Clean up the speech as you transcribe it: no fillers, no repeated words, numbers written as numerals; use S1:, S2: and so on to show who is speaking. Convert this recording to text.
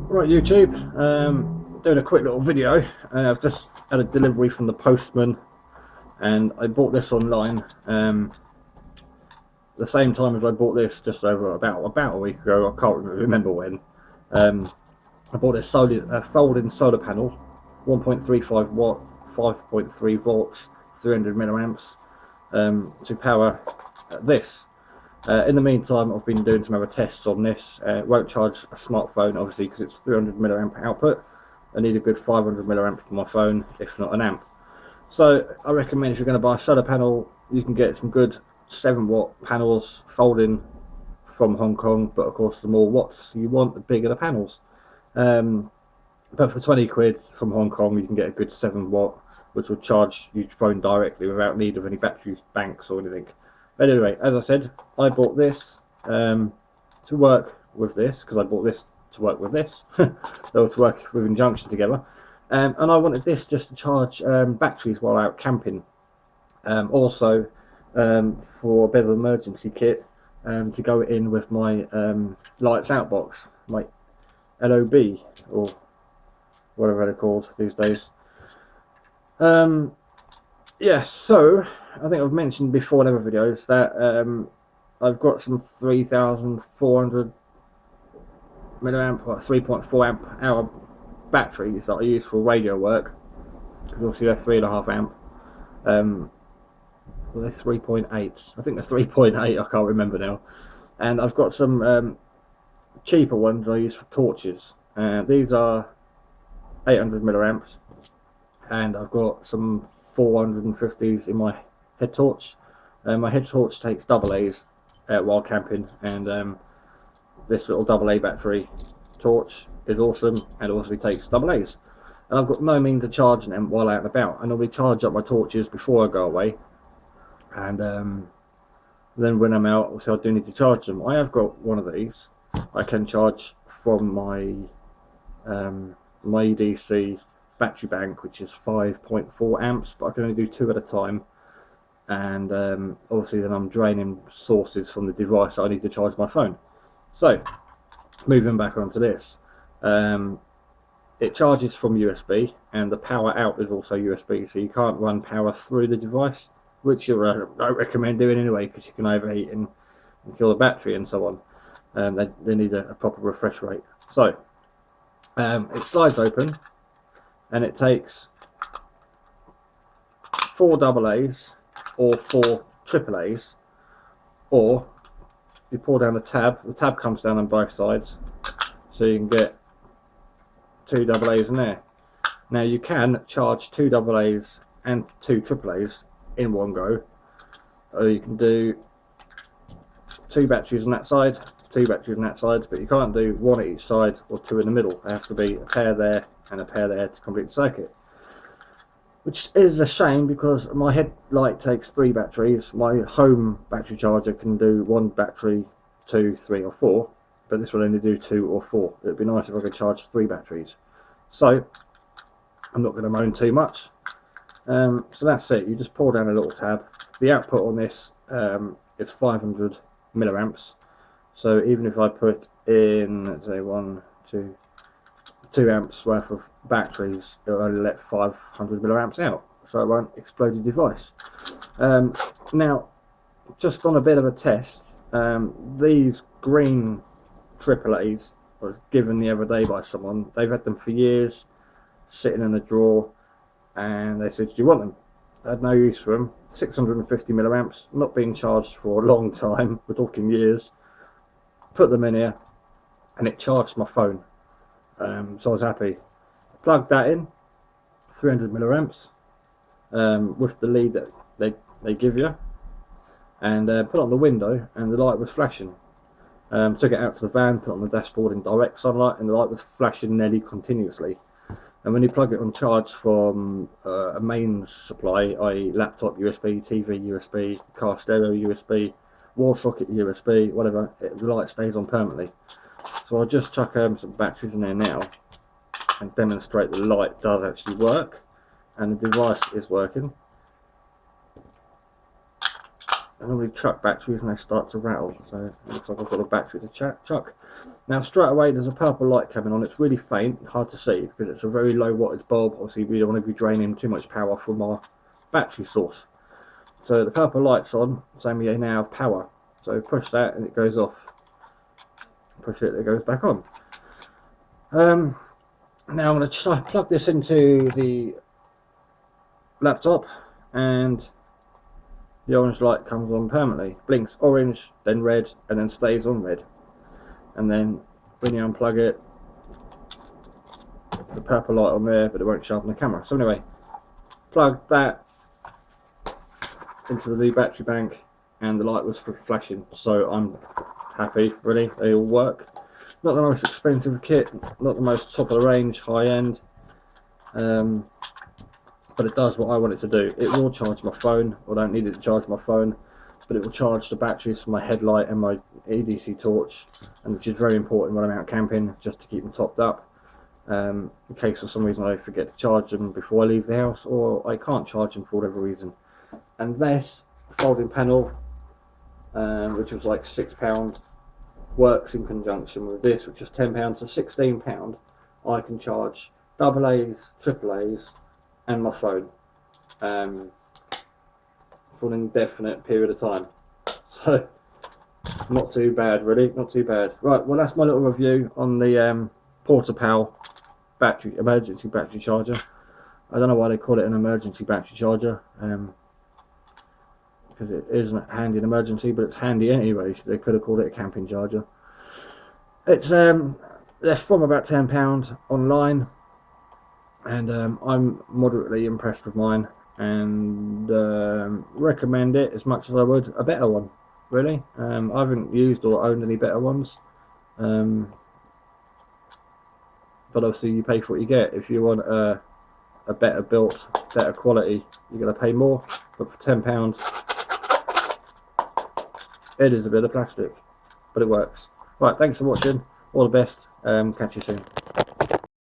S1: Right, YouTube, doing a quick little video. I've just had a delivery from the postman and I bought this online the same time as I bought this, just over about a week ago. I can't remember when. I bought this folding solar panel, 1.35 watt, 5.3 volts, 300 milliamps, to power this. In the meantime, I've been doing some other tests on this. It won't charge a smartphone, obviously, because it's 300 milliamp output. I need a good 500 milliamp for my phone, if not an amp. So I recommend if you're going to buy a solar panel, you can get some good 7-watt panels folding from Hong Kong. But of course, the more watts you want, the bigger the panels. But for 20 quid from Hong Kong, you can get a good 7-watt, which will charge your phone directly without need of any battery banks or anything. But anyway, as I said, I bought this to work with this, because I bought this to work with this, or to work with injunction together. And I wanted this just to charge batteries while out camping. Also, for a bit of an emergency kit to go in with my lights out box, my LOB, or whatever they're called these days. Yes, so I think I've mentioned before in other videos that I've got some 3,400 milliamp or 3.4 amp hour batteries that I use for radio work, because obviously they're 3.5 amp. Well, they're 3.8. I think they're 3.8. I can't remember now. And I've got some cheaper ones I use for torches. These are 800 milliamps, and I've got some 450s in my head torch. My head torch takes AA's while camping, and this little AA battery torch is awesome and also takes AA's. And I've got no means of charging them while out and about. I normally charge up my torches before I go away, and then when I'm out, so I do need to charge them. I have got one of these. I can charge from my my EDC battery bank, which is 5.4 amps, but I can only do 2 at a time, and obviously then I'm draining sources from the device that I need to charge my phone. So moving back onto this, it charges from USB, and the power out is also USB, so you can't run power through the device, which I don't recommend doing anyway, because you can overheat and kill the battery and so on. They need a proper refresh rate. So it slides open, and it takes 4 AA's or 4 AA's, or you pull down the tab comes down on both sides, so you can get 2 AA's in there. Now you can charge 2 AA's and 2 AA's in one go, or you can do 2 batteries on that side, 2 batteries on that side, but you can't do 1 at each side or 2 in the middle. They have to be a pair there and a pair there to complete the circuit, which is a shame, because my headlight takes 3 batteries. My home battery charger can do 1 battery, 2, 3 or 4, but this will only do 2 or 4. It would be nice if I could charge 3 batteries. So I'm not going to moan too much. So that's it. You just pull down a little tab. The output on this is 500 milliamps. So even if I put in, let's say 2 amps worth of batteries, it'll only let 500 milliamps out, so it won't explode the device. Now, just on a bit of a test, these green AA's was given the other day by someone. They've had them for years, sitting in a drawer, and they said, do you want them? I had no use for them. 650 milliamps, not being charged for a long time, we're talking years. Put them in here, and it charged my phone. So I was happy. Plugged that in, 300 milliamps, with the lead that they give you, and put it on the window, and the light was flashing. Took it out to the van, put it on the dashboard in direct sunlight, and the light was flashing nearly continuously. And when you plug it on charge from a mains supply, i.e. laptop USB, TV USB, car stereo USB, wall socket USB, whatever, the light stays on permanently. So I'll just chuck some batteries in there now and demonstrate the light does actually work and the device is working. I normally chuck batteries when they start to rattle, so it looks like I've got a battery to chuck. Now straight away there's a purple light coming on. It's really faint, hard to see because it's a very low wattage bulb. Obviously we don't want to be draining too much power from our battery source. So the purple light's on, saying we now have power. So push that and it goes off. Push it goes back on. Now I'm going to plug this into the laptop, and the orange light comes on permanently. Blinks orange, then red, and then stays on red. And then when you unplug it, the purple light on there, but it won't show up on the camera. So anyway, plug that into the new battery bank, and the light was flashing. So I'm happy, really. They all work. Not the most expensive kit, not the most top of the range, high end, but it does what I want it to do. It will charge my phone. I don't need it to charge my phone, but it will charge the batteries for my headlight and my EDC torch, and which is very important when I'm out camping, just to keep them topped up, in case for some reason I forget to charge them before I leave the house, or I can't charge them for whatever reason. And this folding panel, which was like £6, works in conjunction with this, which is £10 to £16. I can charge AA's, AA's, and my phone for an indefinite period of time. So not too bad, really, not too bad. Right, well that's my little review on the portapow battery, emergency battery charger. I don't know why they call it an emergency battery charger, because it isn't handy in emergency, but it's handy anyway. They could have called it a camping charger. It's they're from about £10 online, and I'm moderately impressed with mine, and recommend it as much as I would a better one, really. I haven't used or owned any better ones, but obviously you pay for what you get. If you want a better built, better quality, you're going to pay more, but for £10 it is a bit of plastic, but it works. Right, thanks for watching, all the best, catch you soon.